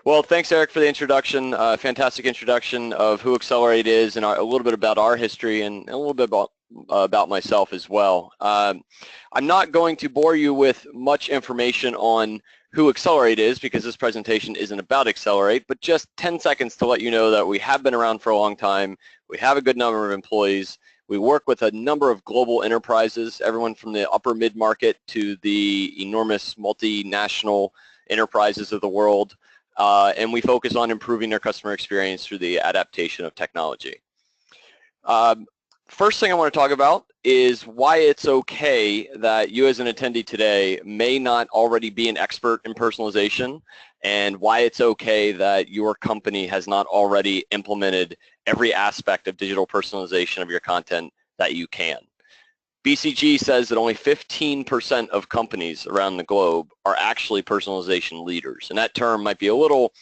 Well, thanks, Eric, for the introduction. Fantastic introduction of who Accelerate is and a little bit about our history and a little bit about myself as well. I'm not going to bore you with much information on who Accelerate is because this presentation isn't about Accelerate, but just 10 seconds to let you know that we have been around for a long time. We have a good number of employees. We work with a number of global enterprises, everyone from the upper mid-market to the enormous multinational enterprises of the world. And we focus on improving their customer experience through the adaptation of technology. First thing I want to talk about is why it's okay that you as an attendee today may not already be an expert in personalization, and why it's okay that your company has not already implemented every aspect of digital personalization of your content that you can. BCG says that only 15% of companies around the globe are actually personalization leaders, and that term might be a little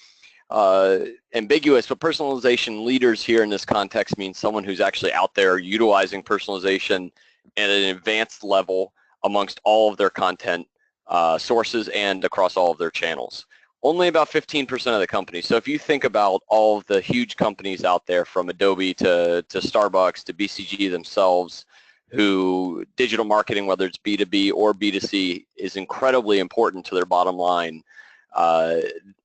ambiguous, but personalization leaders here in this context means someone who's actually out there utilizing personalization at an advanced level amongst all of their content sources and across all of their channels. Only about 15% of the companies. So if you think about all of the huge companies out there, from Adobe to Starbucks to BCG themselves, who digital marketing, whether it's B2B or B2C, is incredibly important to their bottom line,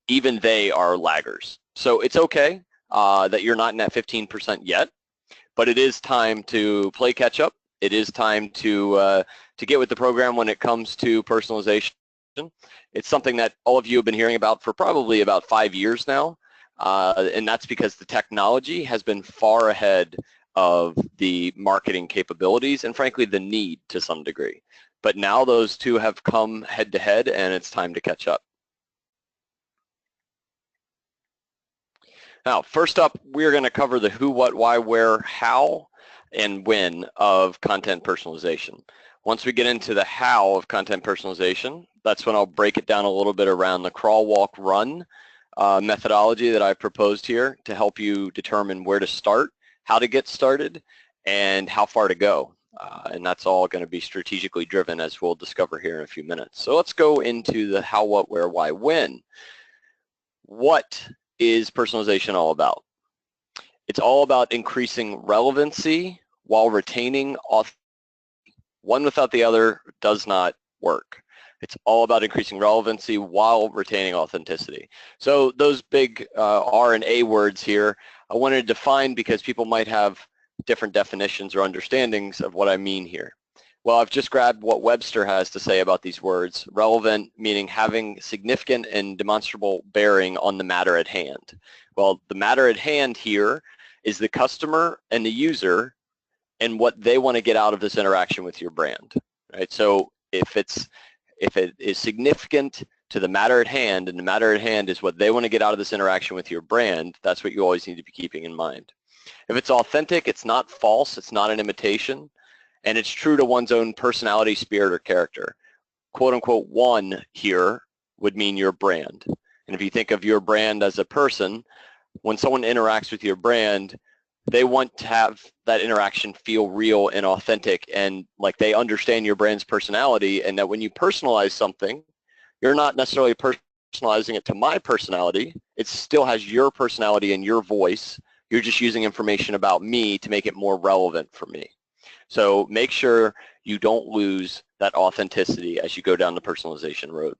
even they are laggers. So it's okay that you're not in that 15% yet, but it is time to play catch up. It is time to get with the program when it comes to personalization. It's something that all of you have been hearing about for probably about 5 years now, and that's because the technology has been far ahead of the marketing capabilities and, frankly, the need to some degree. But now those two have come head to head, and it's time to catch up. Now, first up, we're going to cover the who, what, why, where, how, and when of content personalization. Once we get into the how of content personalization, that's when I'll break it down a little bit around the crawl, walk, run methodology that I've proposed here to help you determine where to start, how to get started, and how far to go. And that's all going to be strategically driven, as we'll discover here in a few minutes. So let's go into the how, what, where, why, when. What is personalization all about? It's all about increasing relevancy while retaining authenticity. One without the other does not work. It's all about increasing relevancy while retaining authenticity. So those big R and A words here, I wanted to define because people might have different definitions or understandings of what I mean here. Well, I've just grabbed what Webster has to say about these words. Relevant meaning having significant and demonstrable bearing on the matter at hand. Well, the matter at hand here is the customer and the user and what they want to get out of this interaction with your brand, right? So if it is significant to the matter at hand, and the matter at hand is what they want to get out of this interaction with your brand, that's what you always need to be keeping in mind. If it's authentic, it's not false, it's not an imitation, and it's true to one's own personality, spirit, or character. Quote unquote one here would mean your brand. And if you think of your brand as a person, when someone interacts with your brand, they want to have that interaction feel real and authentic, and like they understand your brand's personality, and that when you personalize something, you're not necessarily personalizing it to my personality. It still has your personality and your voice. You're just using information about me to make it more relevant for me. So make sure you don't lose that authenticity as you go down the personalization road.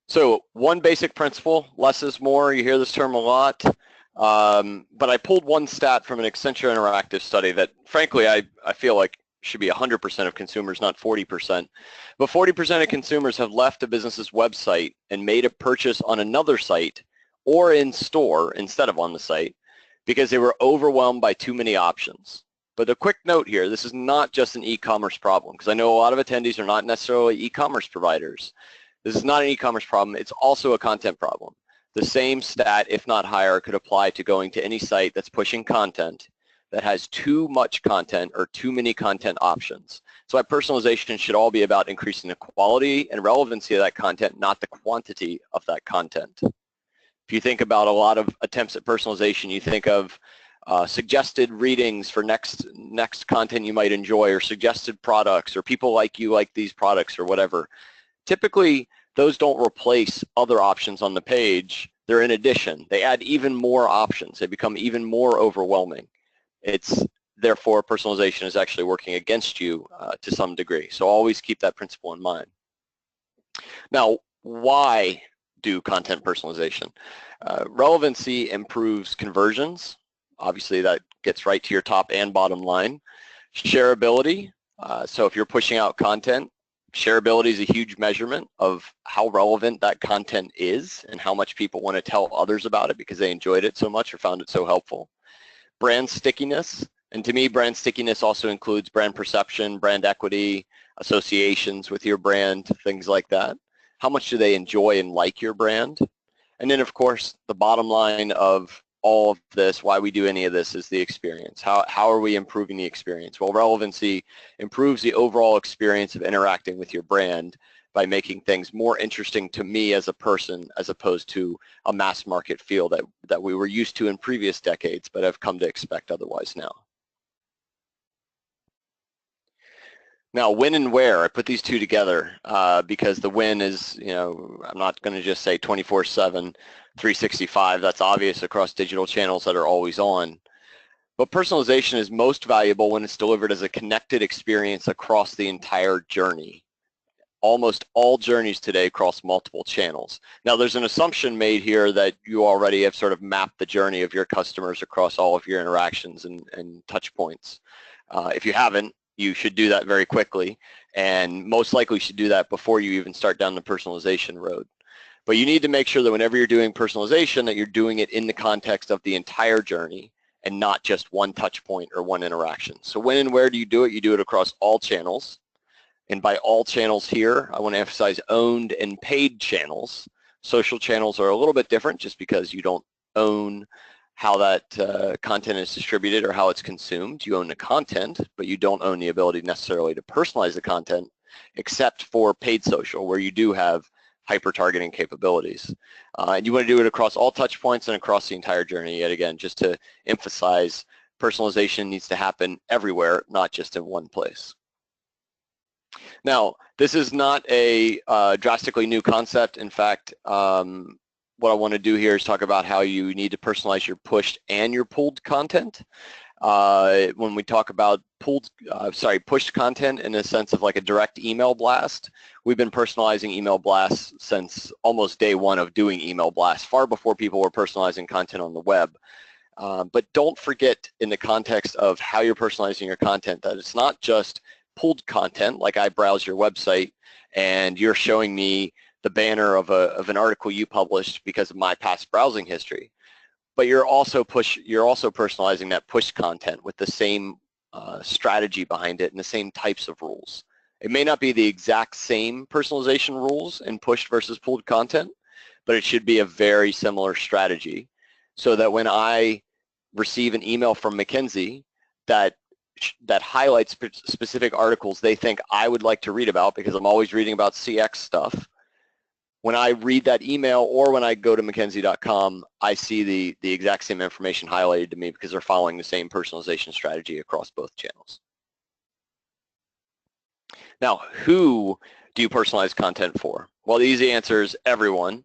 So one basic principle, less is more. You hear this term a lot, but I pulled one stat from an Accenture Interactive study that, frankly, I feel like should be 100% of consumers, not 40%. But 40% of consumers have left a business's website and made a purchase on another site or in store instead of on the site because they were overwhelmed by too many options. But a quick note here, this is not just an e-commerce problem, because I know a lot of attendees are not necessarily e-commerce providers. This is not an e-commerce problem, it's also a content problem. The same stat, if not higher, could apply to going to any site that's pushing content that has too much content or too many content options. So our personalization should all be about increasing the quality and relevancy of that content, not the quantity of that content. If you think about a lot of attempts at personalization, you think of suggested readings for next content you might enjoy, or suggested products, or people like you like these products, or whatever. Typically, those don't replace other options on the page. They're in addition. They add even more options. They become even more overwhelming. Therefore, personalization is actually working against you to some degree. So always keep that principle in mind. Now, why do content personalization? Relevancy improves conversions. Obviously, that gets right to your top and bottom line. Shareability. So if you're pushing out content, shareability is a huge measurement of how relevant that content is and how much people want to tell others about it because they enjoyed it so much or found it so helpful. Brand stickiness. And to me, brand stickiness also includes brand perception, brand equity, associations with your brand, things like that. How much do they enjoy and like your brand? And then, of course, the bottom line of all of this, why we do any of this, is the experience. How are we improving the experience? Well, relevancy improves the overall experience of interacting with your brand by making things more interesting to me as a person, as opposed to a mass market feel that we were used to in previous decades but have come to expect otherwise now. Now, when and where, I put these two together because the when is, I'm not going to just say 24/7, 365. That's obvious across digital channels that are always on. But personalization is most valuable when it's delivered as a connected experience across the entire journey. Almost all journeys today cross multiple channels. Now, there's an assumption made here that you already have sort of mapped the journey of your customers across all of your interactions and touch points. If you haven't, you should do that very quickly, and most likely you should do that before you even start down the personalization road. But you need to make sure that whenever you're doing personalization, that you're doing it in the context of the entire journey and not just one touch point or one interaction. So when and where do you do it? You do it across all channels. And by all channels here, I want to emphasize owned and paid channels. Social channels are a little bit different just because you don't own how that content is distributed or how it's consumed. You own the content, but you don't own the ability necessarily to personalize the content, except for paid social, where you do have hyper-targeting capabilities. And you want to do it across all touch points and across the entire journey. Yet again, just to emphasize, personalization needs to happen everywhere, not just in one place. Now, this is not a drastically new concept. In fact, what I want to do here is talk about how you need to personalize your pushed and your pulled content. When we talk about pushed content in the sense of like a direct email blast, we've been personalizing email blasts since almost day one of doing email blasts, far before people were personalizing content on the web. But don't forget, in the context of how you're personalizing your content, that it's not just pulled content, like I browse your website and you're showing me the banner of an article you published because of my past browsing history. But you're also personalizing that push content with the same strategy behind it and the same types of rules. It may not be the exact same personalization rules in pushed versus pulled content, but it should be a very similar strategy, so that when I receive an email from McKinsey that highlights specific articles they think I would like to read about, because I'm always reading about CX stuff, when I read that email or when I go to McKinsey.com, I see the exact same information highlighted to me because they're following the same personalization strategy across both channels. Now, who do you personalize content for? Well, the easy answer is everyone,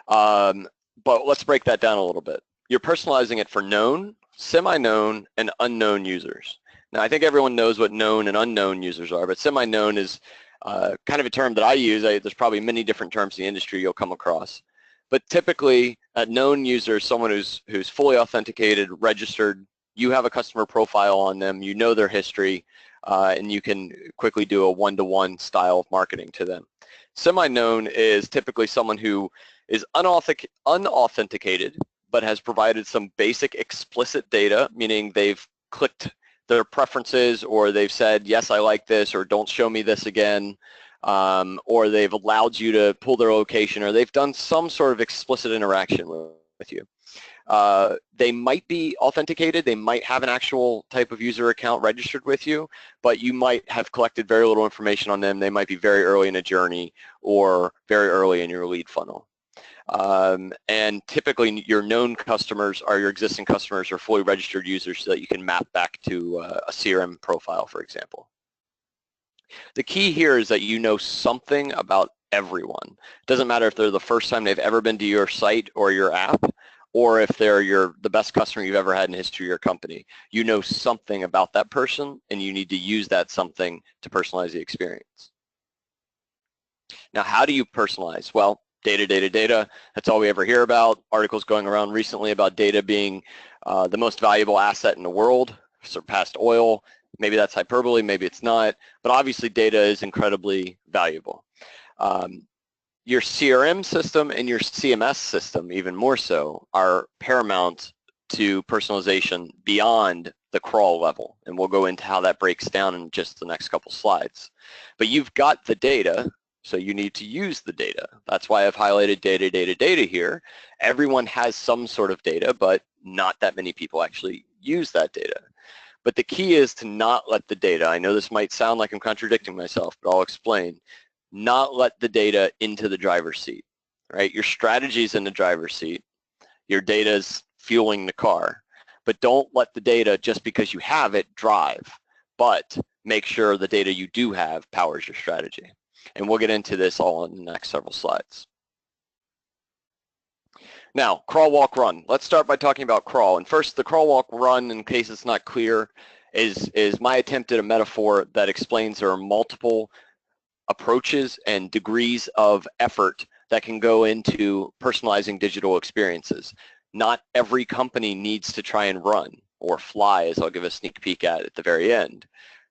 but let's break that down a little bit. You're personalizing it for known, semi-known, and unknown users. Now, I think everyone knows what known and unknown users are, but semi-known is kind of a term that I use. There's probably many different terms in the industry you'll come across. But typically, a known user is someone who's fully authenticated, registered. You have a customer profile on them. You know their history, and you can quickly do a one-to-one style of marketing to them. Semi-known is typically someone who is unauthenticated, but has provided some basic explicit data, meaning they've clicked their preferences, or they've said, yes, I like this, or don't show me this again, or they've allowed you to pull their location, or they've done some sort of explicit interaction with you. They might be authenticated, they might have an actual type of user account registered with you, but you might have collected very little information on them. They might be very early in a journey or very early in your lead funnel. And typically your known customers are your existing customers or fully registered users so that you can map back to a CRM profile, for example. The key here is that you know something about everyone. It doesn't matter if they're the first time they've ever been to your site or your app, or if they're the best customer you've ever had in the history of your company. You know something about that person, and you need to use that something to personalize the experience. Now, how do you personalize? Well, data, data, data. That's all we ever hear about. Articles going around recently about data being the most valuable asset in the world, surpassed oil. Maybe that's hyperbole, maybe it's not, but obviously data is incredibly valuable. Your CRM system and your CMS system, even more so, are paramount to personalization beyond the crawl level, and we'll go into how that breaks down in just the next couple slides. But you've got the data, so you need to use the data. That's why I've highlighted data, data, data here. Everyone has some sort of data, but not that many people actually use that data. But the key is to not let the data, I know this might sound like I'm contradicting myself, but I'll explain, not let the data into the driver's seat, right? Your strategy is in the driver's seat, your data is fueling the car, but don't let the data, just because you have it, drive, but make sure the data you do have powers your strategy. And we'll get into this all in the next several slides. Now, crawl, walk, run. Let's start by talking about crawl. And first, the crawl, walk, run, in case it's not clear, is my attempt at a metaphor that explains there are multiple approaches and degrees of effort that can go into personalizing digital experiences. Not every company needs to try and run or fly, as I'll give a sneak peek at the very end.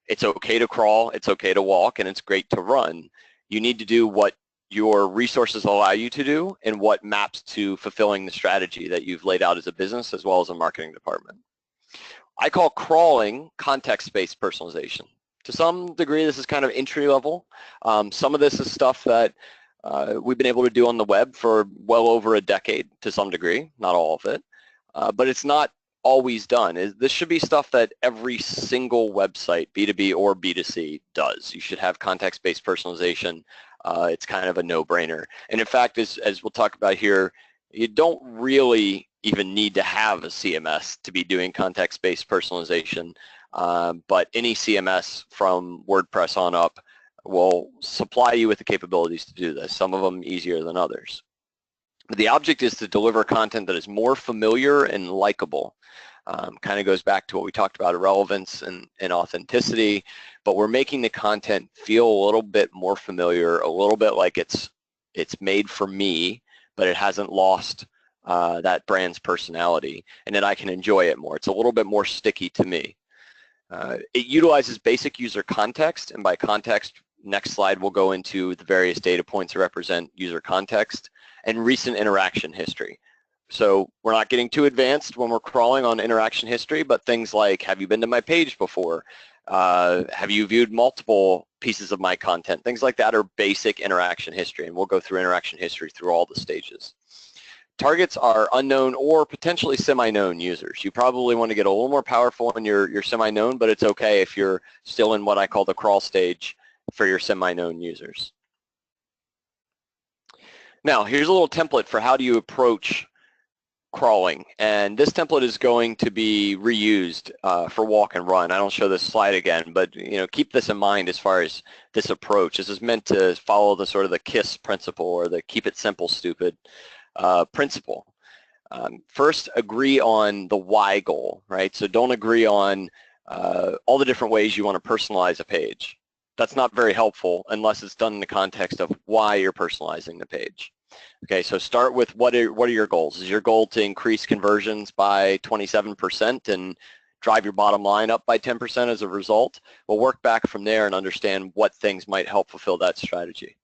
It's okay to crawl, it's okay to walk, and it's great to run. You need to do what your resources allow you to do and what maps to fulfilling the strategy that you've laid out as a business as well as a marketing department. I call crawling context-based personalization. To some degree, this is kind of entry level. Some of this is stuff that we've been able to do on the web for well over a decade to some degree, not all of it, but it's not always done. This should be stuff that every single website, B2B or B2C, does. You should have context-based personalization. It's kind of a no-brainer. And in fact, as we'll talk about here, you don't really even need to have a CMS to be doing context-based personalization, but any CMS from WordPress on up will supply you with the capabilities to do this, some of them easier than others. But the object is to deliver content that is more familiar and likable. Kind of goes back to what we talked about, relevance and authenticity, but we're making the content feel a little bit more familiar, a little bit like it's made for me, but it hasn't lost that brand's personality, and that I can enjoy it more. It's a little bit more sticky to me. It utilizes basic user context, and by context, next slide we'll go into the various data points that represent user context, and recent interaction history. So we're not getting too advanced when we're crawling on interaction history, but things like, have you been to my page before? Have you viewed multiple pieces of my content? Things like that are basic interaction history, and we'll go through interaction history through all the stages. Targets are unknown or potentially semi-known users. You probably want to get a little more powerful when you're semi-known, but it's okay if you're still in what I call the crawl stage for your semi-known users. Now, here's a little template for how do you approach crawling, and this template is going to be reused for walk and run. I don't show this slide again, but keep this in mind as far as this approach. This is meant to follow the sort of the KISS principle, or the keep it simple, stupid principle. First, agree on the why goal, right? So don't agree on all the different ways you want to personalize a page. That's not very helpful unless it's done in the context of why you're personalizing the page. Okay, so start with what are your goals? Is your goal to increase conversions by 27% and drive your bottom line up by 10% as a result? We'll work back from there and understand what things might help fulfill that strategy.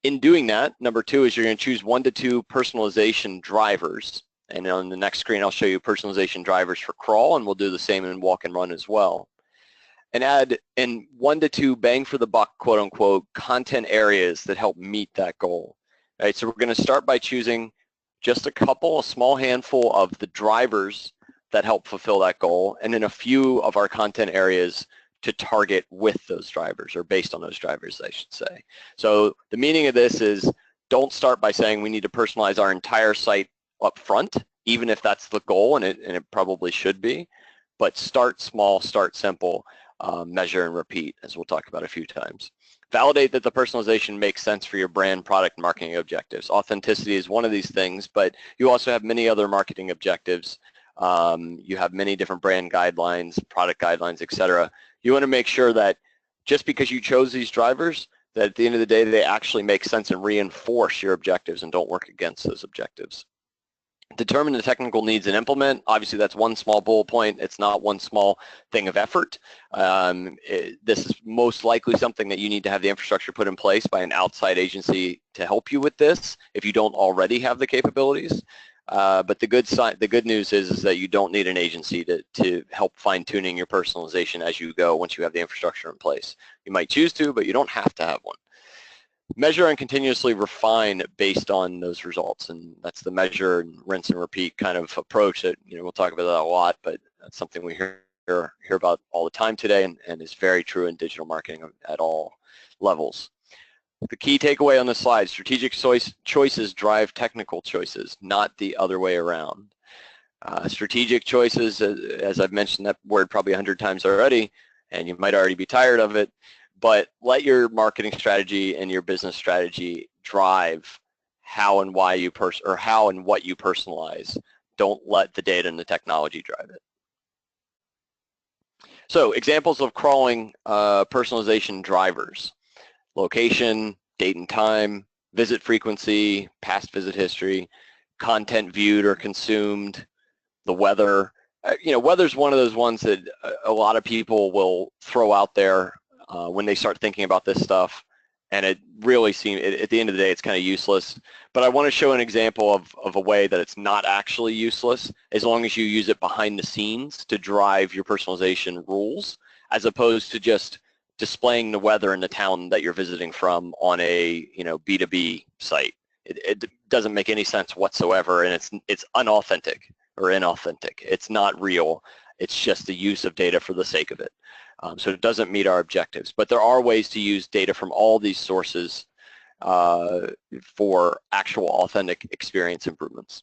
In doing that, number two is you're going to choose 1 to 2 personalization drivers. And on the next screen, I'll show you personalization drivers for crawl, and we'll do the same in walk and run as well. And add in 1 to 2 bang for the buck, quote unquote, content areas that help meet that goal. All right, so we're going to start by choosing just a small handful of the drivers that help fulfill that goal, and then a few of our content areas to target with those drivers, or based on those drivers, I should say. So the meaning of this is don't start by saying we need to personalize our entire site up front, even if that's the goal, and it probably should be. But start small, start simple, measure and repeat, as we'll talk about a few times. Validate that the personalization makes sense for your brand, product, marketing objectives. Authenticity is one of these things, but you also have many other marketing objectives. You have many different brand guidelines, product guidelines, etc. You want to make sure that just because you chose these drivers, that at the end of the day, they actually make sense and reinforce your objectives and don't work against those objectives. Determine the technical needs and implement. Obviously, that's one small bullet point. It's not one small thing of effort. This is most likely something that you need to have the infrastructure put in place by an outside agency to help you with this if you don't already have the capabilities. But the good news is that you don't need an agency to help fine-tuning your personalization as you go once you have the infrastructure in place. You might choose to, but you don't have to have one. Measure and continuously refine based on those results, and that's the measure and rinse and repeat kind of approach that, we'll talk about that a lot, but that's something we hear about all the time today, and is very true in digital marketing at all levels. The key takeaway on this slide: strategic choices drive technical choices, not the other way around. Strategic choices, as I've mentioned that word probably 100 times already, and you might already be tired of it, but let your marketing strategy and your business strategy drive how and what you personalize. Don't let the data and the technology drive it. So examples of crawling personalization drivers: location, date and time, visit frequency, past visit history, content viewed or consumed, the weather. Weather's one of those ones that a lot of people will throw out there when they start thinking about this stuff, and it really seems, at the end of the day, it's kind of useless. But I want to show an example of a way that it's not actually useless, as long as you use it behind the scenes to drive your personalization rules, as opposed to just displaying the weather in the town that you're visiting from on a B2B site. It doesn't make any sense whatsoever, and it's unauthentic or inauthentic. It's not real. It's just the use of data for the sake of it. So it doesn't meet our objectives. But there are ways to use data from all these sources for actual authentic experience improvements.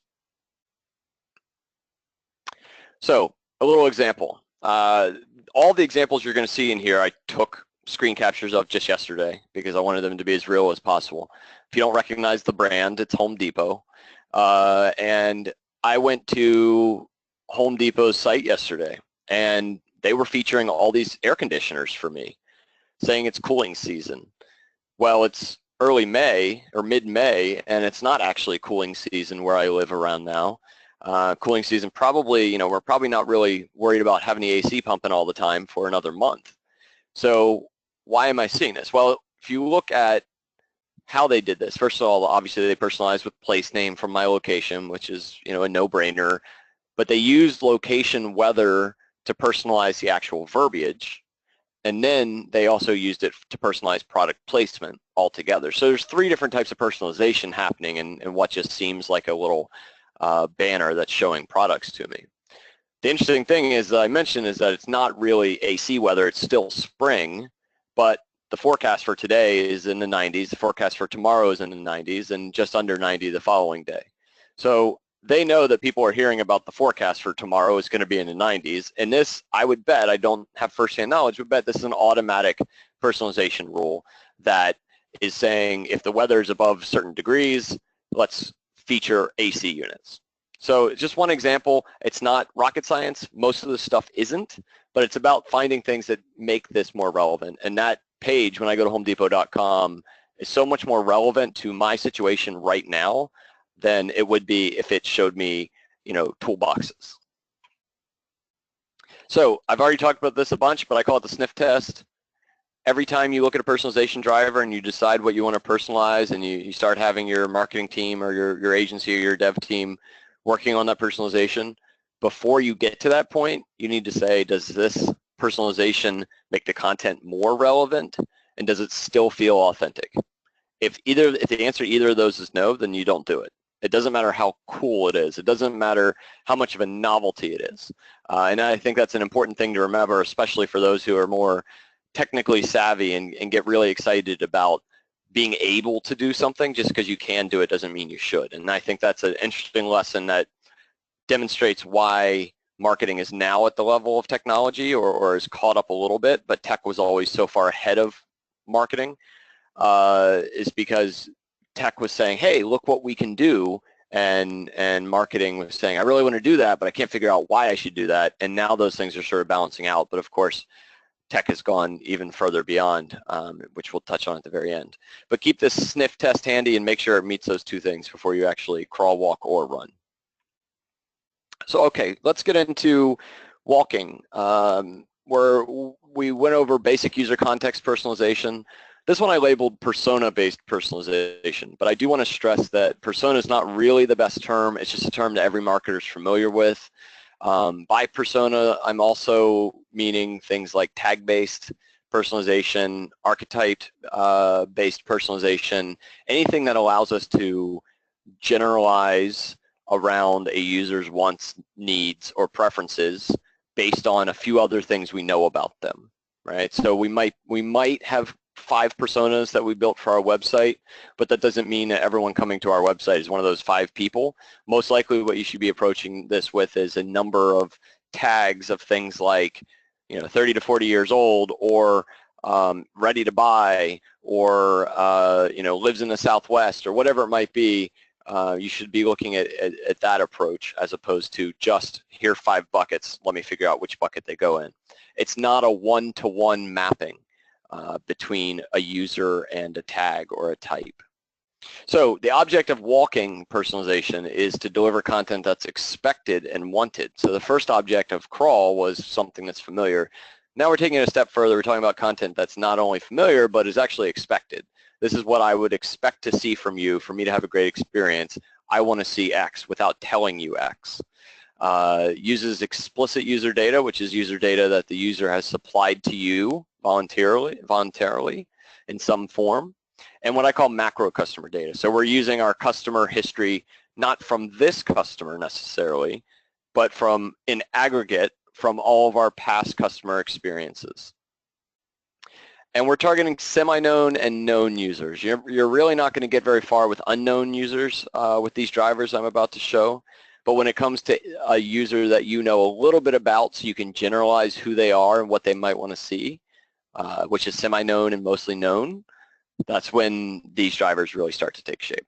So a little example. All the examples you're going to see in here, I took screen captures of just yesterday because I wanted them to be as real as possible. If you don't recognize the brand, it's Home Depot. And I went to Home Depot's site yesterday, and they were featuring all these air conditioners for me, saying it's cooling season. Well, it's early May or mid-May, and it's not actually cooling season where I live around now. Cooling season probably, we're probably not really worried about having the AC pumping all the time for another month. So why am I seeing this? Well, if you look at how they did this, first of all, obviously they personalized with place name from my location, which is, a no-brainer, but they used location weather to personalize the actual verbiage, and then they also used it to personalize product placement altogether. So there's 3 different types of personalization happening in what just seems like a little banner that's showing products to me. The interesting thing is, I mentioned, is that it's not really AC weather, it's still spring, but the forecast for today is in the 90s, the forecast for tomorrow is in the 90s, and just under 90 the following day. So they know that people are hearing about the forecast for tomorrow is going to be in the 90s, and this, I would bet, I don't have firsthand knowledge, but bet this is an automatic personalization rule that is saying if the weather is above certain degrees, let's feature AC units. So just one example. It's not rocket science. Most of the stuff isn't, but it's about finding things that make this more relevant. And that page, when I go to homedepot.com, is so much more relevant to my situation right now than it would be if it showed me, toolboxes. So I've already talked about this a bunch, but I call it the Sniff Test. Every time you look at a personalization driver and you decide what you want to personalize, and you start having your marketing team or your agency or your dev team working on that personalization, before you get to that point, you need to say, does this personalization make the content more relevant, and does it still feel authentic? If the answer to either of those is no, then you don't do it. It doesn't matter how cool it is. It doesn't matter how much of a novelty it is. And I think that's an important thing to remember, especially for those who are more technically savvy and get really excited about being able to do something. Just because you can do it doesn't mean you should. And I think that's an interesting lesson that demonstrates why marketing is now at the level of technology, or is caught up a little bit, but tech was always so far ahead of marketing, is because tech was saying, hey, look what we can do, and marketing was saying, I really want to do that, but I can't figure out why I should do that. And now those things are sort of balancing out. But of course, tech has gone even further beyond, which we'll touch on at the very end. But keep this sniff test handy and make sure it meets those two things before you actually crawl, walk, or run. So okay, let's get into walking, where we went over basic user context personalization. This one I labeled persona-based personalization, but I do want to stress that persona is not really the best term. It's just a term that every marketer is familiar with. By persona, I'm also meaning things like tag-based personalization, archetype-based personalization, anything that allows us to generalize around a user's wants, needs, or preferences based on a few other things we know about them, right? So we might have 5 personas that we built for our website, but that doesn't mean that everyone coming to our website is one of those 5 people. Most likely what you should be approaching this with is a number of tags of things like, 30 to 40 years old, or ready to buy, or lives in the Southwest, or whatever it might be. You should be looking at that approach, as opposed to just, here 5 buckets, let me figure out which bucket they go in. It's not a one-to-one mapping between a user and a tag or a type. So the object of walking personalization is to deliver content that's expected and wanted. So the first object of crawl was something that's familiar. Now we're taking it a step further. We're talking about content that's not only familiar, but is actually expected. This is what I would expect to see from you for me to have a great experience. I want to see X without telling you X. Uses explicit user data, which is user data that the user has supplied to you voluntarily in some form, and what I call macro customer data. So we're using our customer history, not from this customer necessarily, but from, in aggregate, from all of our past customer experiences. And we're targeting semi-known and known users. You're really not going to get very far with unknown users with these drivers I'm about to show. But when it comes to a user that you know a little bit about, so you can generalize who they are and what they might want to see, which is semi-known and mostly known, that's when these drivers really start to take shape.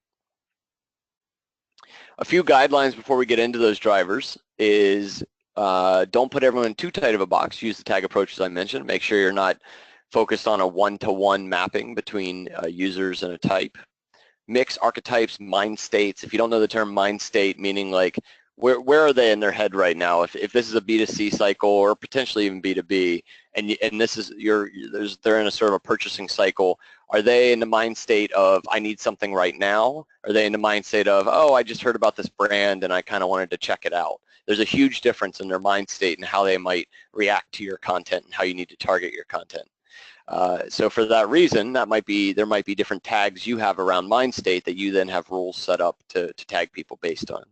A few guidelines before we get into those drivers is don't put everyone in too tight of a box. Use the tag approach as I mentioned. Make sure you're not focused on a one-to-one mapping between users and a type. Mix archetypes, mind states. If you don't know the term mind state, meaning like where are they in their head right now? If this is a B2C cycle, or potentially even B2B, and this is they're in a sort of a purchasing cycle, are they in the mind state of I need something right now? Are they in the mind state of, oh, I just heard about this brand and I kind of wanted to check it out? There's a huge difference in their mind state and how they might react to your content and how you need to target your content. So for that reason, there might be different tags you have around mind state that you then have rules set up to tag people based on.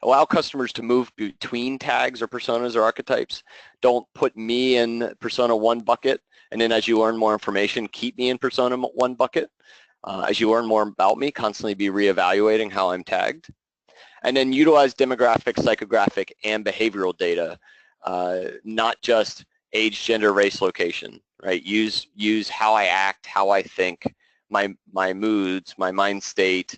Allow customers to move between tags or personas or archetypes. Don't put me in persona 1 bucket, and then as you learn more information, keep me in persona 1 bucket. As you learn more about me, constantly be reevaluating how I'm tagged. And then utilize demographic, psychographic, and behavioral data, not just age, gender, race, location, right? Use how I act, how I think, my moods, my mind state,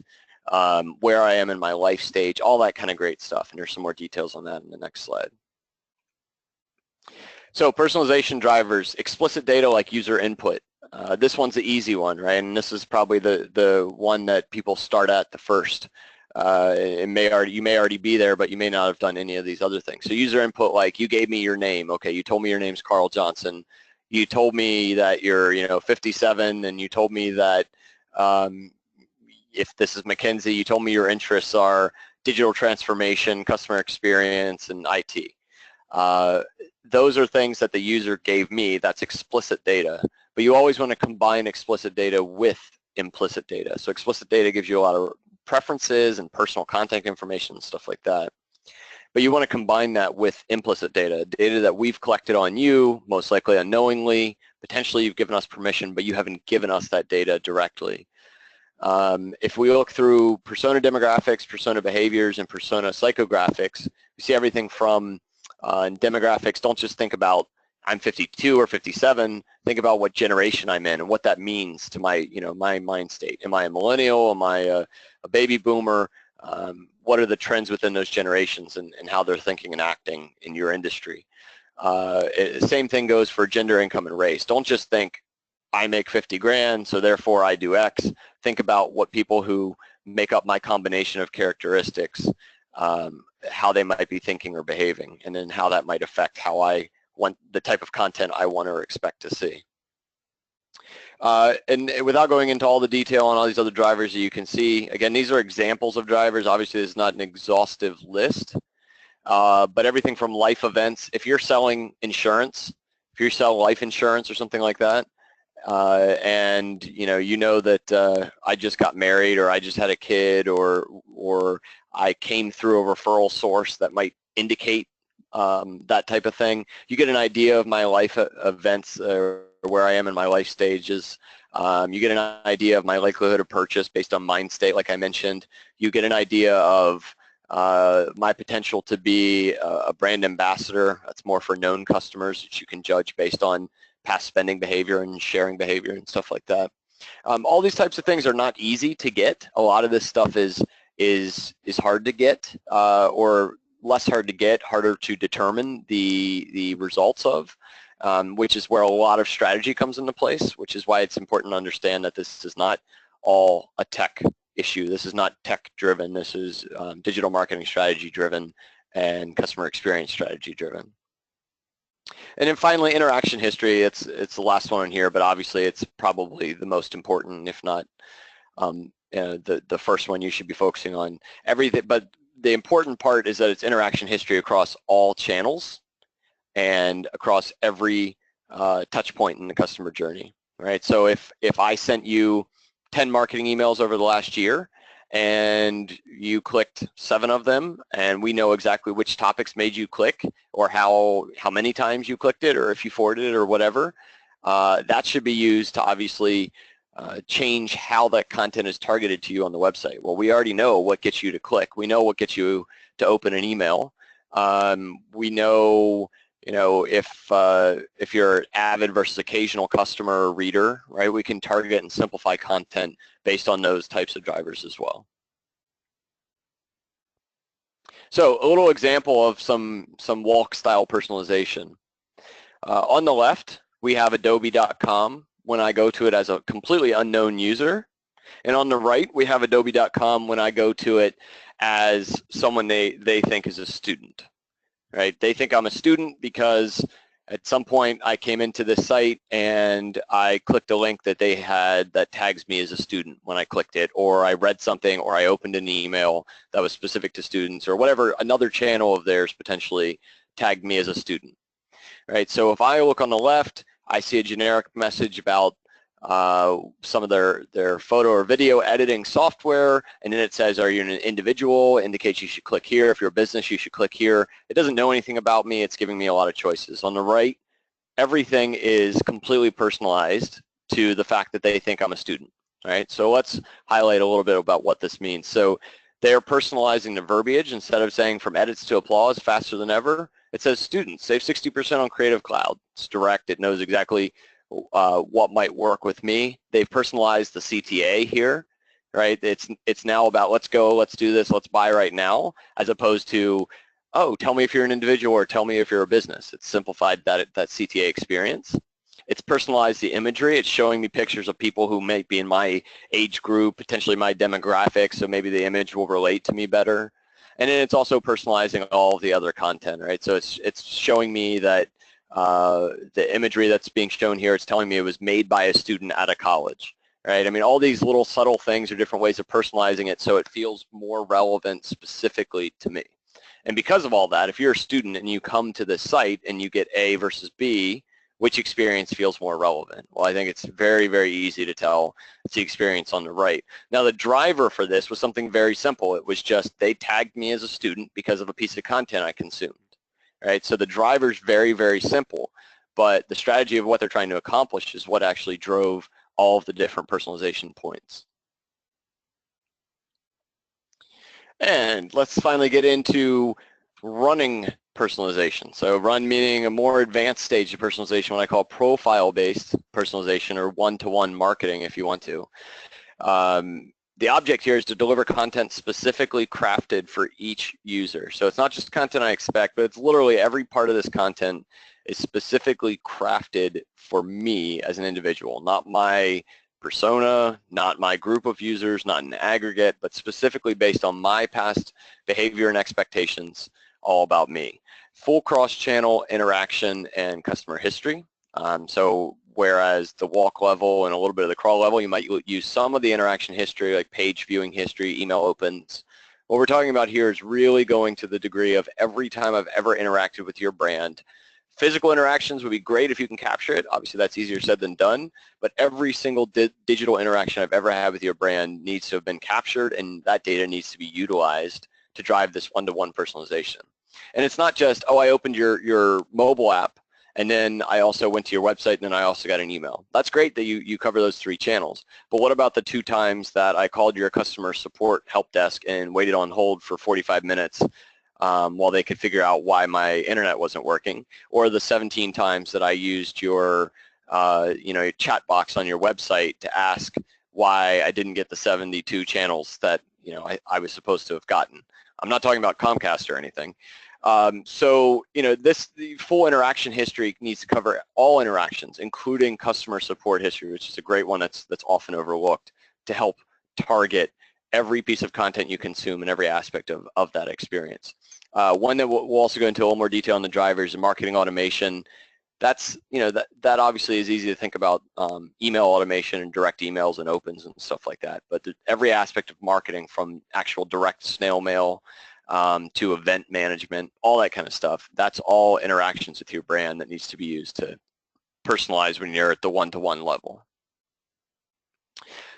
where I am in my life stage, all that kind of great stuff. And there's some more details on that in the next slide. So personalization drivers, explicit data like user input. This one's the easy one, right? And this is probably the one that people start at the first. You may already be there, but you may not have done any of these other things. So user input, like you gave me your name. Okay, you told me your name's Carl Johnson. You told me that you're 57, and you told me that if this is Mackenzie, you told me your interests are digital transformation, customer experience, and IT. Those are things that the user gave me. That's explicit data. But you always want to combine explicit data with implicit data. So explicit data gives you a lot of preferences and personal contact information and stuff like that. But you want to combine that with implicit data, data that we've collected on you, most likely unknowingly. Potentially you've given us permission, but you haven't given us that data directly. If we look through persona demographics, persona behaviors, and persona psychographics, we see everything from demographics. Don't just think about I'm 52 or 57. Think about what generation I'm in and what that means to my, my mind state. Am I a millennial? Am I a baby boomer? What are the trends within those generations and how they're thinking and acting in your industry? Same thing goes for gender, income, and race. Don't just think I make 50 grand, so therefore I do X. Think about what people who make up my combination of characteristics, how they might be thinking or behaving, and then how that might affect how I want the type of content I want or expect to see. And without going into all the detail on all these other drivers that you can see, again, these are examples of drivers. Obviously, this is not an exhaustive list, but everything from life events. If you're selling insurance, if you sell life insurance or something like that, and you know that I just got married, or I just had a kid, or I came through a referral source that might indicate that type of thing. You get an idea of my life events, where I am in my life stages. You get an idea of my likelihood of purchase based on mind state, like I mentioned. You get an idea of my potential to be a brand ambassador. That's more for known customers that you can judge based on past spending behavior and sharing behavior and stuff like that. All these types of things are not easy to get. A lot of this stuff is hard to get, or less hard to get, harder to determine the results of, which is where a lot of strategy comes into place, which is why it's important to understand that this is not all a tech issue. This is not tech driven. This is digital marketing strategy driven and customer experience strategy driven. And then finally, interaction history. It's the last one on here, but obviously it's probably the most important, if not the first one you should be focusing on. Everything, but the important part is that it's interaction history across all channels and across every touch point in the customer journey, right? So if I sent you 10 marketing emails over the last year and you clicked 7 of them, and we know exactly which topics made you click, or how many times you clicked it, or if you forwarded it or whatever, that should be used to obviously change how that content is targeted to you on the website. Well, we already know what gets you to click. We know what gets you to open an email. We know, if you're avid versus occasional customer or reader, right? We can target and simplify content based on those types of drivers as well. So a little example of some walk style personalization. On the left, we have adobe.com when I go to it as a completely unknown user. And on the right, we have adobe.com when I go to it as someone they think is a student, right? They think I'm a student because at some point I came into this site and I clicked a link that they had that tags me as a student when I clicked it, or I read something, or I opened an email that was specific to students, or whatever, another channel of theirs potentially tagged me as a student, right? So if I look on the left, I see a generic message about some of their photo or video editing software, and then it says, are you an individual? Indicates you should click here. If you're a business, you should click here. It doesn't know anything about me. It's giving me a lot of choices. On the right, everything is completely personalized to the fact that they think I'm a student, right? So let's highlight a little bit about what this means. So they're personalizing the verbiage. Instead of saying from edits to applause faster than ever, it says students, save 60% on Creative Cloud. It's direct. It knows exactly what might work with me. They've personalized the CTA here, right? It's now about let's go, let's do this, let's buy right now, as opposed to, oh, tell me if you're an individual or tell me if you're a business. It's simplified that CTA experience. It's personalized the imagery. It's showing me pictures of people who may be in my age group, potentially my demographics, so maybe the image will relate to me better. And then it's also personalizing all of the other content, right? So it's showing me that the imagery that's being shown here, it's telling me it was made by a student at a college, right? I mean, all these little subtle things are different ways of personalizing it so it feels more relevant specifically to me. And because of all that, if you're a student and you come to this site and you get A versus B, which experience feels more relevant? Well, I think it's very, very easy to tell. It's the experience on the right. Now, the driver for this was something very simple. It was just they tagged me as a student because of a piece of content I consumed, right? So the driver's very, very simple, but the strategy of what they're trying to accomplish is what actually drove all of the different personalization points. And let's finally get into running personalization. So run meaning a more advanced stage of personalization, what I call profile-based personalization, or one-to-one marketing if you want to. The object here is to deliver content specifically crafted for each user. So it's not just content I expect, but it's literally every part of this content is specifically crafted for me as an individual, not my persona, not my group of users, not an aggregate, but specifically based on my past behavior and expectations, all about me. Full cross-channel interaction and customer history. So whereas the walk level and a little bit of the crawl level, you might use some of the interaction history, like page viewing history, email opens. What we're talking about here is really going to the degree of every time I've ever interacted with your brand. Physical interactions would be great if you can capture it. Obviously, that's easier said than done, but every single digital interaction I've ever had with your brand needs to have been captured, and that data needs to be utilized to drive this one-to-one personalization. And it's not just, oh, I opened your mobile app, and then I also went to your website, and then I also got an email. That's great that you cover those 3 channels. But what about the 2 times that I called your customer support help desk and waited on hold for 45 minutes while they could figure out why my internet wasn't working, or the 17 times that I used your chat box on your website to ask why I didn't get the 72 channels that I was supposed to have gotten. I'm not talking about Comcast or anything. The full interaction history needs to cover all interactions, including customer support history, which is a great one that's often overlooked, to help target every piece of content you consume and every aspect of that experience. One that we'll also go into a little more detail on the drivers and marketing automation. That's, that obviously is easy to think about email automation and direct emails and opens and stuff like that. But every aspect of marketing, from actual direct snail mail to event management, all that kind of stuff, that's all interactions with your brand that needs to be used to personalize when you're at the one-to-one level.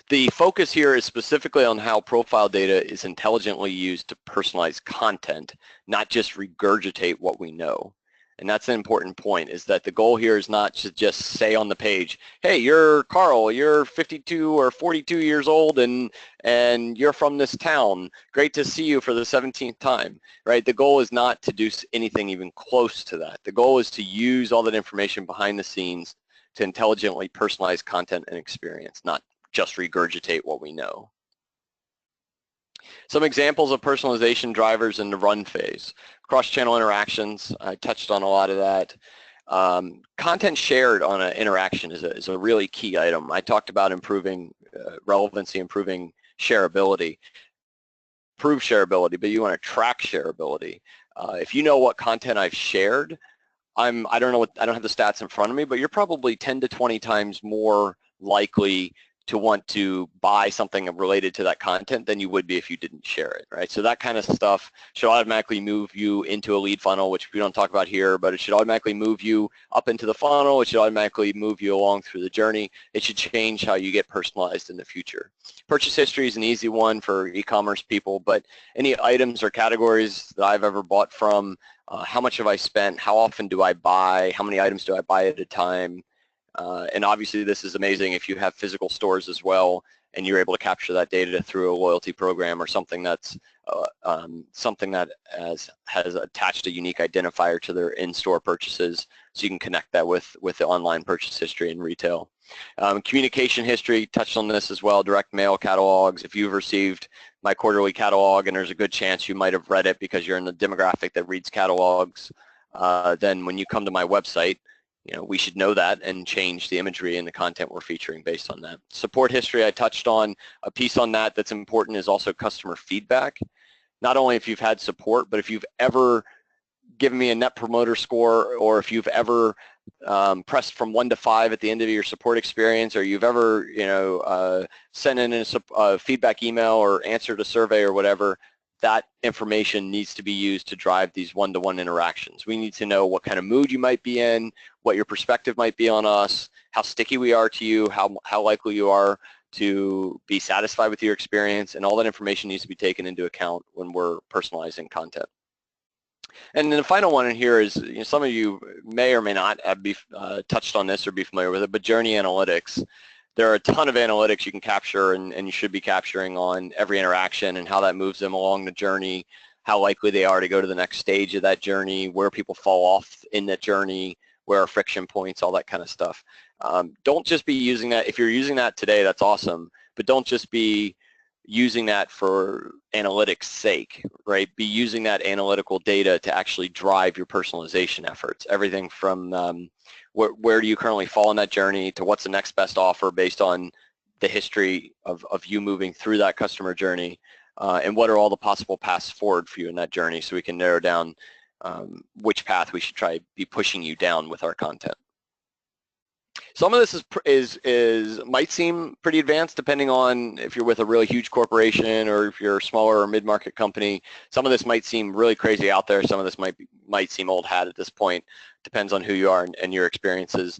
The focus here is specifically on how profile data is intelligently used to personalize content, not just regurgitate what we know. And that's an important point, is that the goal here is not to just say on the page, hey, you're Carl, you're 52 or 42 years old and you're from this town. Great to see you for the 17th time, right? The goal is not to do anything even close to that. The goal is to use all that information behind the scenes to intelligently personalize content and experience, not just regurgitate what we know. Some examples of personalization drivers in the run phase. Cross-channel interactions, I touched on a lot of that. Content shared on an interaction is a really key item. I talked about improving relevancy, improving shareability. Improve shareability, but you want to track shareability. If you know what content I've shared, I don't have the stats in front of me, but you're probably 10 to 20 times more likely to want to buy something related to that content than you would be if you didn't share it, right? So that kind of stuff should automatically move you into a lead funnel, which we don't talk about here, but it should automatically move you up into the funnel. It should automatically move you along through the journey. It should change how you get personalized in the future. Purchase history is an easy one for e-commerce people, but any items or categories that I've ever bought from, how much have I spent, how often do I buy, how many items do I buy at a time, and obviously this is amazing if you have physical stores as well and you're able to capture that data through a loyalty program or something that's something that has attached a unique identifier to their in-store purchases, so you can connect that with the online purchase history in retail. Communication history, touched on this as well, direct mail catalogs. If you've received my quarterly catalog, and there's a good chance you might have read it because you're in the demographic that reads catalogs, then when you come to my website, we should know that and change the imagery and the content we're featuring based on that. Support history, I touched on. A piece on that that's important is also customer feedback. Not only if you've had support, but if you've ever given me a net promoter score, or if you've ever pressed from 1 to 5 at the end of your support experience, or you've ever sent in a feedback email or answered a survey or whatever, that information needs to be used to drive these one-to-one interactions. We need to know what kind of mood you might be in, what your perspective might be on us, how sticky we are to you, how likely you are to be satisfied with your experience, and all that information needs to be taken into account when we're personalizing content. And then the final one in here is, some of you may or may not have touched on this or be familiar with it, but journey analytics. there are a ton of analytics you can capture and you should be capturing on every interaction and how that moves them along the journey, how likely they are to go to the next stage of that journey, where people fall off in that journey, where are friction points, all that kind of stuff. Don't just be using that. If you're using that today, that's awesome, but don't just be using that for analytics sake, right? Be using that analytical data to actually drive your personalization efforts. Everything from where do you currently fall in that journey to what's the next best offer based on the history of you moving through that customer journey, and what are all the possible paths forward for you in that journey, so we can narrow down which path we should try be pushing you down with our content. Some of this might seem pretty advanced depending on if you're with a really huge corporation or if you're a smaller or mid-market company. Some of this might seem really crazy out there. Some of this might seem old hat at this point. Depends on who you are and your experiences.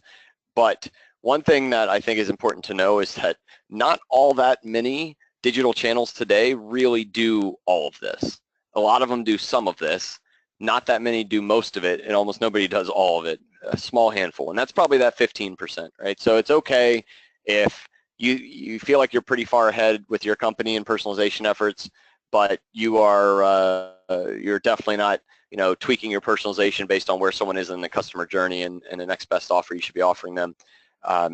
But one thing that I think is important to know is that not all that many digital channels today really do all of this. A lot of them do some of this. Not that many do most of it, and almost nobody does all of it. A small handful, and that's probably that 15%, right? So it's okay if you feel like you're pretty far ahead with your company and personalization efforts, but you're definitely not, tweaking your personalization based on where someone is in the customer journey and the next best offer you should be offering them.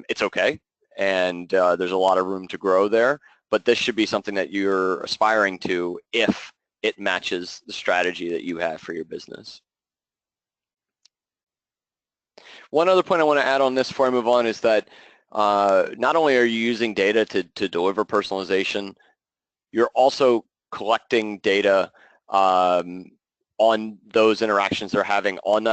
It's okay, and there's a lot of room to grow there, but this should be something that you're aspiring to if it matches the strategy that you have for your business. One other point I want to add on this before I move on is that not only are you using data to deliver personalization, you're also collecting data on those interactions they're having on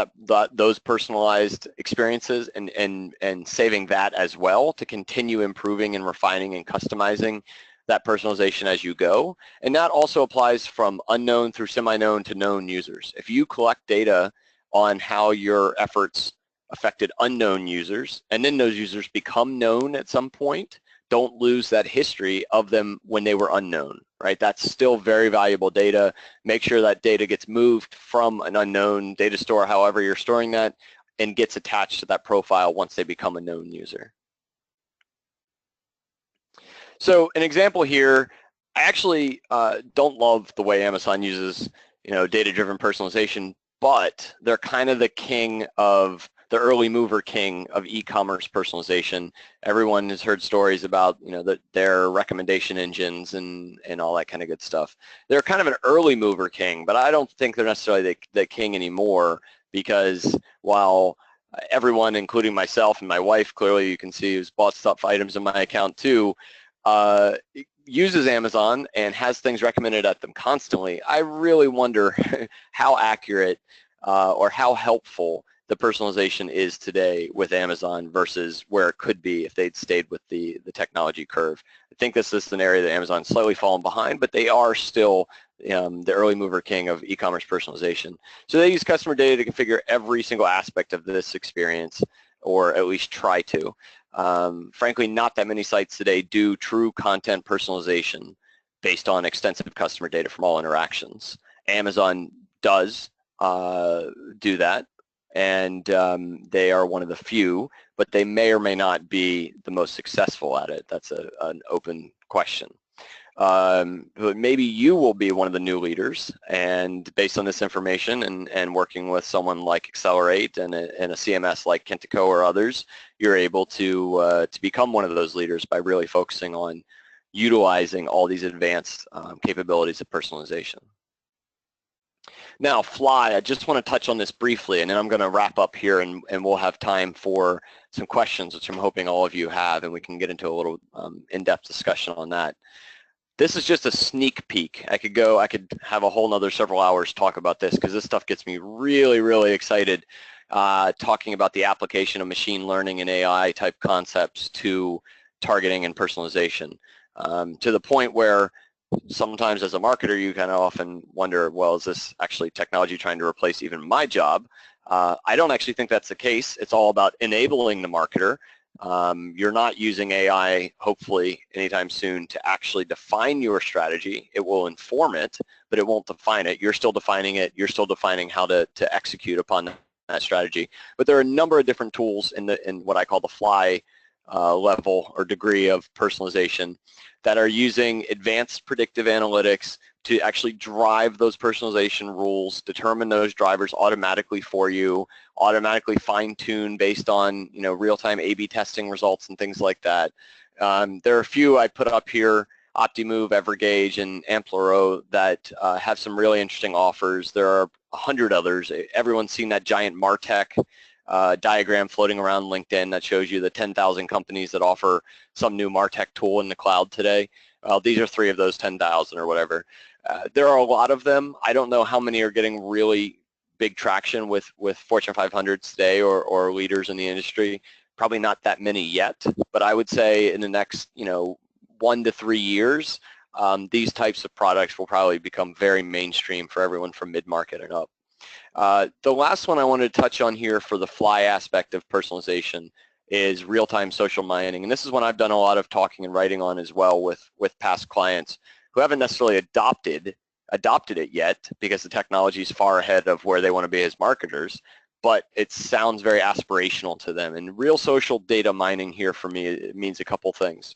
those personalized experiences and saving that as well to continue improving and refining and customizing that personalization as you go. And that also applies from unknown through semi-known to known users. If you collect data on how your efforts affected unknown users, and then those users become known at some point, don't lose that history of them when they were unknown, right? That's still very valuable data. Make sure that data gets moved from an unknown data store, however you're storing that, and gets attached to that profile once they become a known user. So an example here, I actually don't love the way Amazon uses, data-driven personalization, but they're kind of the early mover king of e-commerce personalization. Everyone has heard stories about, their recommendation engines and all that kind of good stuff. They're kind of an early mover king, but I don't think they're necessarily the king anymore, because while everyone, including myself and my wife, clearly you can see, who's bought stuff items in my account too, uses Amazon and has things recommended at them constantly, I really wonder how accurate or how helpful the personalization is today with Amazon versus where it could be if they'd stayed with the technology curve. I think this is an area that Amazon's slightly fallen behind, but they are still the early mover king of e-commerce personalization. So they use customer data to configure every single aspect of this experience, or at least try to. Frankly, not that many sites today do true content personalization based on extensive customer data from all interactions. Amazon does do that, and they are one of the few, but they may or may not be the most successful at it. That's an open question. But maybe you will be one of the new leaders, and based on this information and working with someone like Accelerate and a CMS like Kentico or others, you're able to become one of those leaders by really focusing on utilizing all these advanced capabilities of personalization. Now, Fly, I just want to touch on this briefly, and then I'm going to wrap up here, and we'll have time for some questions, which I'm hoping all of you have, and we can get into a little in-depth discussion on that. This is just a sneak peek. I could have a whole nother several hours talk about this, because this stuff gets me really, really excited, talking about the application of machine learning and AI type concepts to targeting and personalization, to the point where sometimes as a marketer you kind of often wonder, well, is this actually technology trying to replace even my job? I don't actually think that's the case. It's all about enabling the marketer. You're not using AI, hopefully, anytime soon to actually define your strategy. It will inform it, but it won't define it. You're still defining it. You're still defining how to execute upon that strategy. But there are a number of different tools in what I call the Fly level or degree of personalization that are using advanced predictive analytics to actually drive those personalization rules, determine those drivers automatically for you, automatically fine-tune based on real-time A/B testing results and things like that. There are a few I put up here, Optimove, Evergage, and Amplero, that have some really interesting offers. There are 100 others. Everyone's seen that giant MarTech diagram floating around LinkedIn that shows you the 10,000 companies that offer some new MarTech tool in the cloud today. These are 3 of those 10,000 or whatever. There are a lot of them. I don't know how many are getting really big traction with Fortune 500s today or leaders in the industry. Probably not that many yet, but I would say in the next 1 to 3 years, these types of products will probably become very mainstream for everyone from mid-market and up. The last one I wanted to touch on here for the fly aspect of personalization is real-time social mining, and this is one I've done a lot of talking and writing on as well with past clients who haven't necessarily adopted it yet because the technology is far ahead of where they want to be as marketers, but it sounds very aspirational to them. And real social data mining here for me, it means a couple things.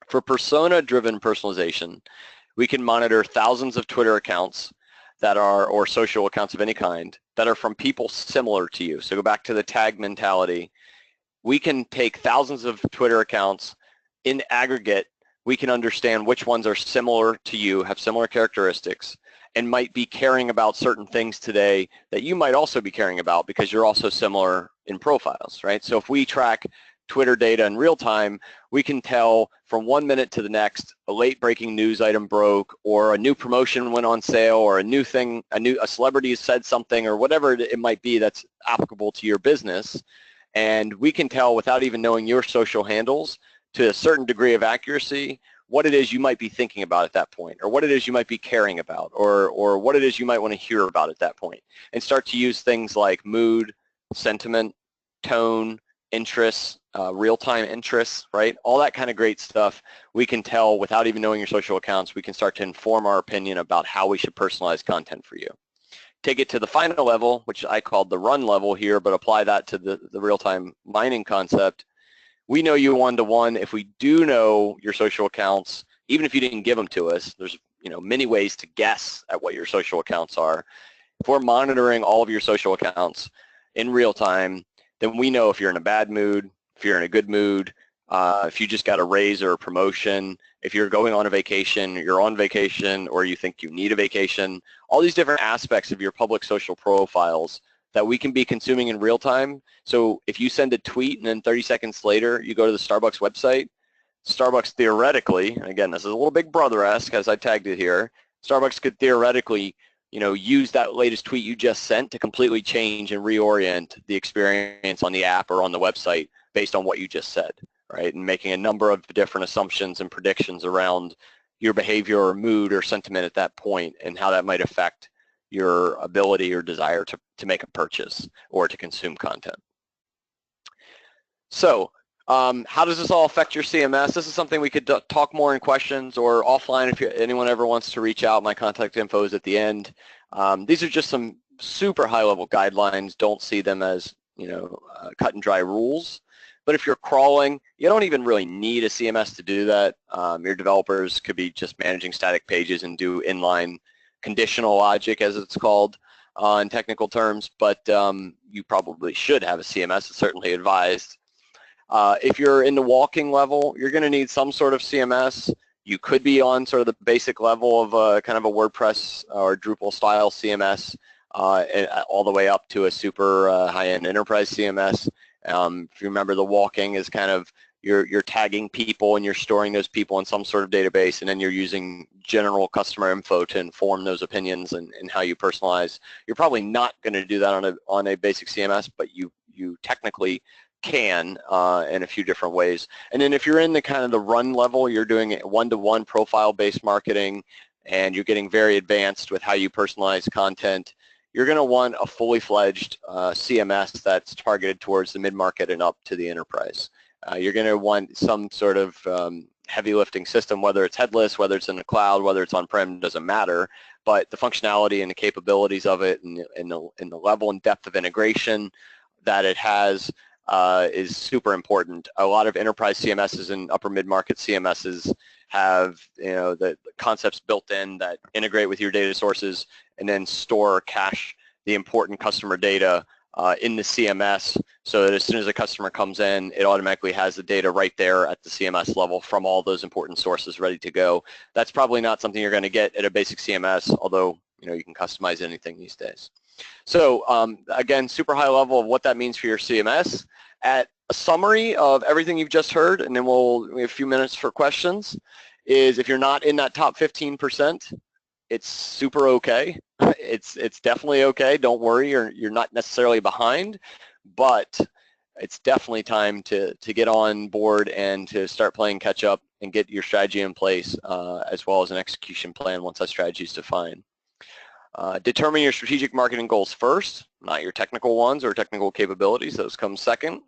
For persona-driven personalization, we can monitor thousands of Twitter accounts that are, or social accounts of any kind, that are from people similar to you. So go back to the tag mentality. We can take thousands of Twitter accounts. In aggregate, we can understand which ones are similar to you, have similar characteristics, and might be caring about certain things today that you might also be caring about because you're also similar in profiles, right? So if we track Twitter data in real time, we can tell from 1 minute to the next a late breaking news item broke, or a new promotion went on sale, or a celebrity said something, or whatever it might be that's applicable to your business. And we can tell without even knowing your social handles to a certain degree of accuracy what it is you might be thinking about at that point, or what it is you might be caring about, or what it is you might want to hear about at that point, and start to use things like mood, sentiment, tone, interests, real-time interests, right? All that kind of great stuff we can tell without even knowing your social accounts. We can start to inform our opinion about how we should personalize content for you. Take it to the final level, which I called the run level here, but apply that to the real-time mining concept. We know you one-to-one. If we do know your social accounts, even if you didn't give them to us, there's many ways to guess at what your social accounts are. If we're monitoring all of your social accounts in real time, then we know if you're in a bad mood, if you're in a good mood, if you just got a raise or a promotion, if you're going on a vacation, you're on vacation, or you think you need a vacation, all these different aspects of your public social profiles that we can be consuming in real time. So if you send a tweet and then 30 seconds later you go to the Starbucks website, Starbucks theoretically, and again, this is a little Big Brother-esque as I tagged it here, Starbucks could theoretically use that latest tweet you just sent to completely change and reorient the experience on the app or on the website based on what you just said, right? And making a number of different assumptions and predictions around your behavior or mood or sentiment at that point and how that might affect your ability or desire to make a purchase or to consume content. So how does this all affect your CMS? This is something we could talk more in questions or offline if anyone ever wants to reach out. My contact info is at the end. These are just some super high-level guidelines. Don't see them as cut and dry rules. But if you're crawling, you don't even really need a CMS to do that. Your developers could be just managing static pages and do inline conditional logic, as it's called in technical terms. But you probably should have a CMS. It's certainly advised. If you're in the walking level, you're going to need some sort of CMS. You could be on sort of the basic level of kind of a WordPress or Drupal style CMS all the way up to a super high-end enterprise CMS. If you remember, the walking is kind of you're tagging people and you're storing those people in some sort of database, and then you're using general customer info to inform those opinions and how you personalize. You're probably not going to do that on a basic CMS, but you technically can in a few different ways. And then if you're in the kind of the run level, you're doing one-to-one profile-based marketing, and you're getting very advanced with how you personalize content. You're going to want a fully fledged CMS that's targeted towards the mid-market and up to the enterprise. You're going to want some sort of heavy lifting system, whether it's headless, whether it's in the cloud, whether it's on-prem, doesn't matter. But the functionality and the capabilities of it and the level and depth of integration that it has is super important. A lot of enterprise CMSs and upper mid-market CMSs have the concepts built in that integrate with your data sources and then store or cache the important customer data in the CMS, so that as soon as a customer comes in, it automatically has the data right there at the CMS level from all those important sources ready to go. That's probably not something you're going to get at a basic CMS, although you can customize anything these days. So again, super high level of what that means for your CMS. At a summary of everything you've just heard, and then we have a few minutes for questions, is if you're not in that top 15%, it's super okay. It's definitely okay. Don't worry, you're not necessarily behind, but it's definitely time to get on board and to start playing catch up and get your strategy in place, as well as an execution plan once that strategy is defined. Determine your strategic marketing goals first, not your technical ones or technical capabilities. Those come second.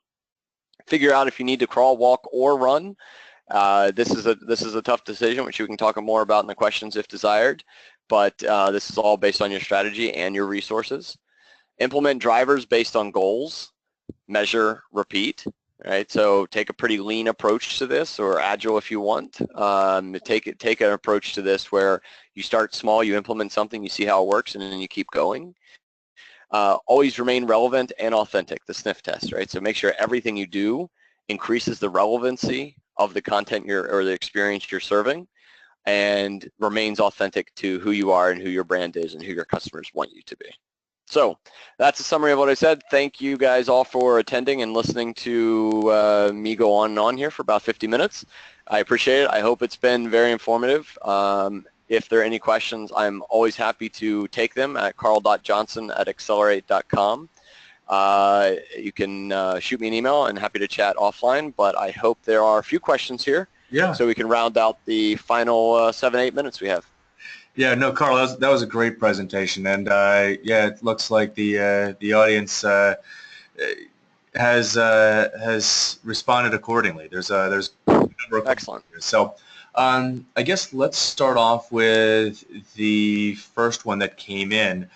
Figure out if you need to crawl, walk, or run. This is a tough decision, which we can talk more about in the questions if desired, but this is all based on your strategy and your resources. Implement drivers based on goals, measure, repeat, right? So take a pretty lean approach to this, or agile if you want. Take an approach to this where you start small, you implement something, you see how it works, and then you keep going. Always remain relevant and authentic, the Sniff Test, right? So make sure everything you do increases the relevancy of the content or the experience you're serving, and remains authentic to who you are and who your brand is and who your customers want you to be. So that's a summary of what I said. Thank you guys all for attending and listening to me go on and on here for about 50 minutes. I appreciate it. I hope it's been very informative. If there are any questions, I'm always happy to take them at carl.johnson@accelerate.com. You can shoot me an email, and happy to chat offline, but I hope there are a few questions here. Yeah. So we can round out the final 7-8 minutes we have. Yeah, no, Carl, that was a great presentation, and yeah, it looks like the audience has responded accordingly. There's a number of excellent. So I guess let's start off with the first one that came in.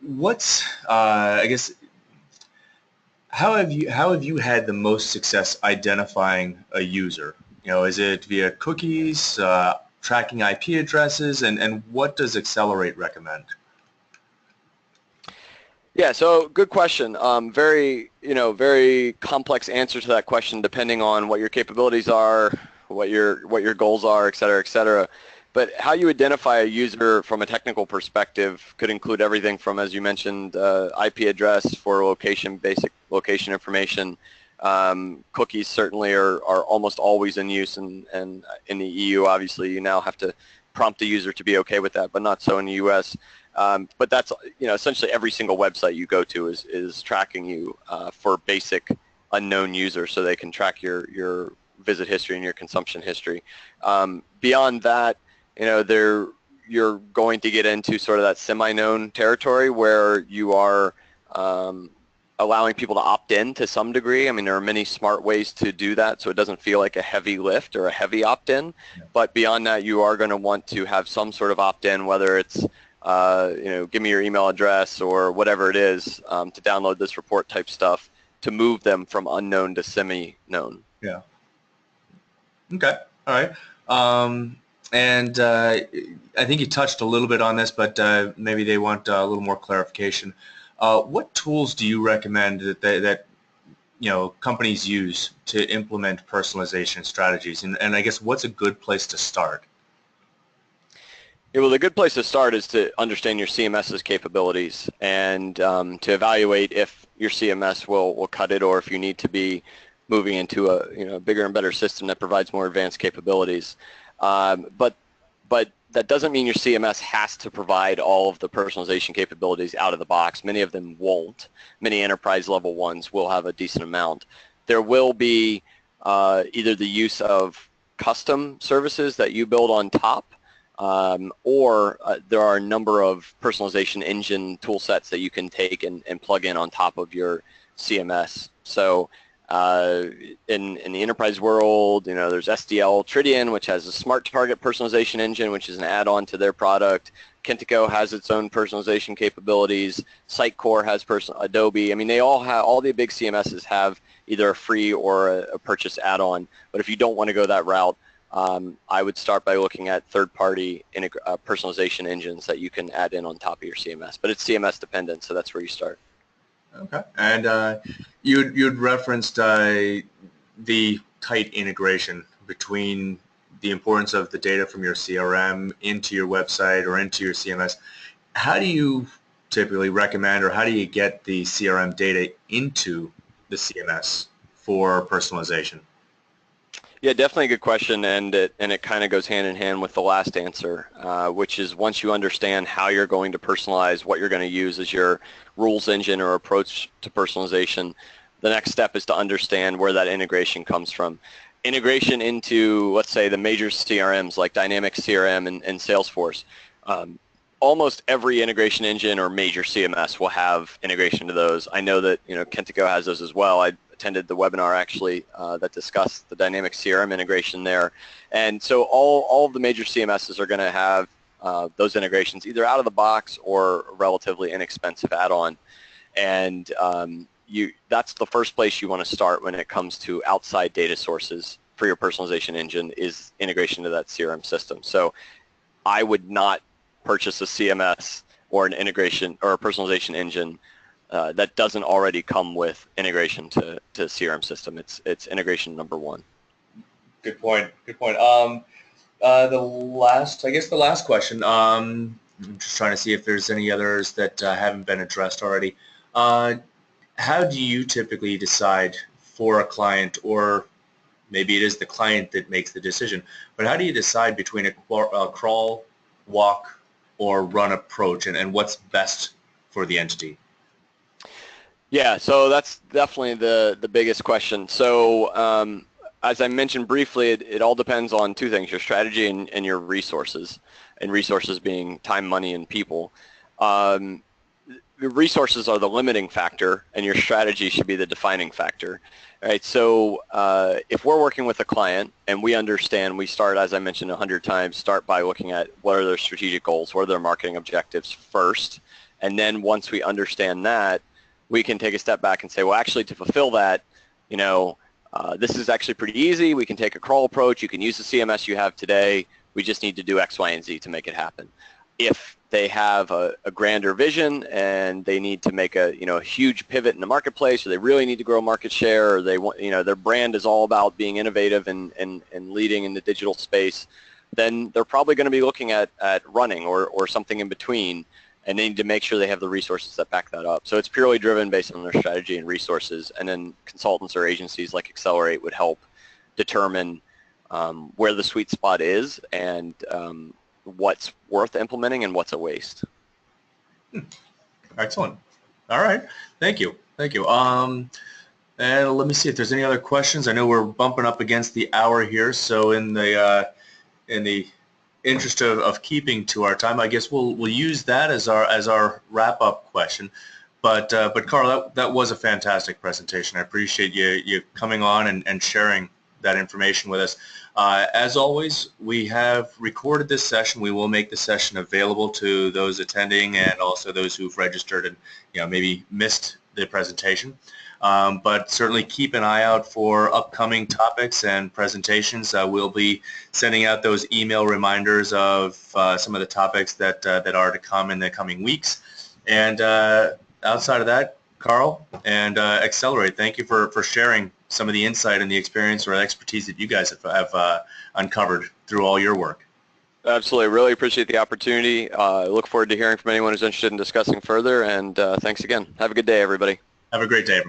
What's I guess how have you had the most success identifying a user? Is it via cookies, tracking IP addresses, and what does Accelerate recommend? Yeah, so good question. Very complex answer to that question, depending on what your capabilities are, what your goals are, et cetera, et cetera. But how you identify a user from a technical perspective could include everything from, as you mentioned, IP address for location, basic location information. Cookies certainly are almost always in use, and in the EU, obviously, you now have to prompt the user to be okay with that, but not so in the US. But that's essentially every single website you go to is tracking you for basic unknown users, so they can track your visit history and your consumption history. Beyond that, you're going to get into sort of that semi-known territory where you are allowing people to opt in to some degree. I mean, there are many smart ways to do that, so it doesn't feel like a heavy lift or a heavy opt-in. Yeah. But beyond that, you are going to want to have some sort of opt-in, whether it's give me your email address or whatever it is, to download this report type stuff to move them from unknown to semi-known. Yeah. Okay. All right. And I think you touched a little bit on this, but maybe they want a little more clarification. What tools do you recommend that companies use to implement personalization strategies? And I guess what's a good place to start? Yeah, well, the good place to start is to understand your CMS's capabilities and to evaluate if your CMS will cut it, or if you need to be moving into a bigger and better system that provides more advanced capabilities. But that doesn't mean your CMS has to provide all of the personalization capabilities out of the box. Many of them won't. Many enterprise level ones will have a decent amount. There will be either the use of custom services that you build on top, or there are a number of personalization engine tool sets that you can take and plug in on top of your CMS. So In the enterprise world, there's SDL Tridian, which has a smart target personalization engine, which is an add-on to their product. Kentico has its own personalization capabilities. Sitecore has Adobe. I mean, they all have, all the big CMSs have either a free or a purchase add-on. But if you don't want to go that route, I would start by looking at third-party personalization engines that you can add in on top of your CMS. But it's CMS dependent, so that's where you start. Okay. And you'd referenced the tight integration between the importance of the data from your CRM into your website or into your CMS. How do you typically recommend, or how do you get the CRM data into the CMS for personalization? Yeah, definitely a good question, and it kind of goes hand in hand with the last answer, which is once you understand how you're going to personalize, what you're going to use as your rules engine or approach to personalization, the next step is to understand where that integration comes from. Integration into, let's say, the major CRMs like Dynamics CRM and Salesforce. Almost every integration engine or major CMS will have integration to those. I know that Kentico has those as well. I attended the webinar actually that discussed the Dynamics CRM integration there, and so all of the major CMSs are going to have those integrations either out of the box or a relatively inexpensive add-on, and that's the first place you want to start when it comes to outside data sources for your personalization engine is integration to that CRM system. So I would not purchase a CMS or an integration or a personalization engine that doesn't already come with integration to CRM system. It's integration number one. Good point. Good point. The last question. I'm just trying to see if there's any others that haven't been addressed already. How do you typically decide for a client, or maybe it is the client that makes the decision, but how do you decide between a crawl, walk, or run approach, and what's best for the entity? Yeah, so that's definitely the biggest question. So as I mentioned briefly, it all depends on two things, your strategy and your resources, and resources being time, money, and people. Your resources are the limiting factor, and your strategy should be the defining factor. Right, so if we're working with a client and we understand, we start, as I mentioned 100 times, start by looking at what are their strategic goals, what are their marketing objectives first, and then once we understand that, we can take a step back and say, well, actually, to fulfill that, this is actually pretty easy. We can take a crawl approach. You can use the CMS you have today. We just need to do X, Y, and Z to make it happen. If they have a grander vision and they need to make a huge pivot in the marketplace, or they really need to grow market share, or they want their brand is all about being innovative and leading in the digital space, then they're probably going to be looking at running or something in between, and they need to make sure they have the resources that back that up. So it's purely driven based on their strategy and resources, and then consultants or agencies like Accelerate would help determine where the sweet spot is and what's worth implementing and what's a waste. Excellent. All right. Thank you. Thank you. And let me see if there's any other questions. I know we're bumping up against the hour here, so in the interest of keeping to our time, I guess we'll use that as our wrap-up question. But Carl, that was a fantastic presentation. I appreciate you coming on and sharing that information with us. As always, we have recorded this session. We will make the session available to those attending and also those who've registered and maybe missed the presentation. But certainly keep an eye out for upcoming topics and presentations. We'll be sending out those email reminders of some of the topics that are to come in the coming weeks. And outside of that, Carl and Accelerate, thank you for sharing some of the insight and the experience or expertise that you guys have uncovered through all your work. Absolutely. Really appreciate the opportunity. Look forward to hearing from anyone who's interested in discussing further, and thanks again. Have a good day, everybody. Have a great day, everybody.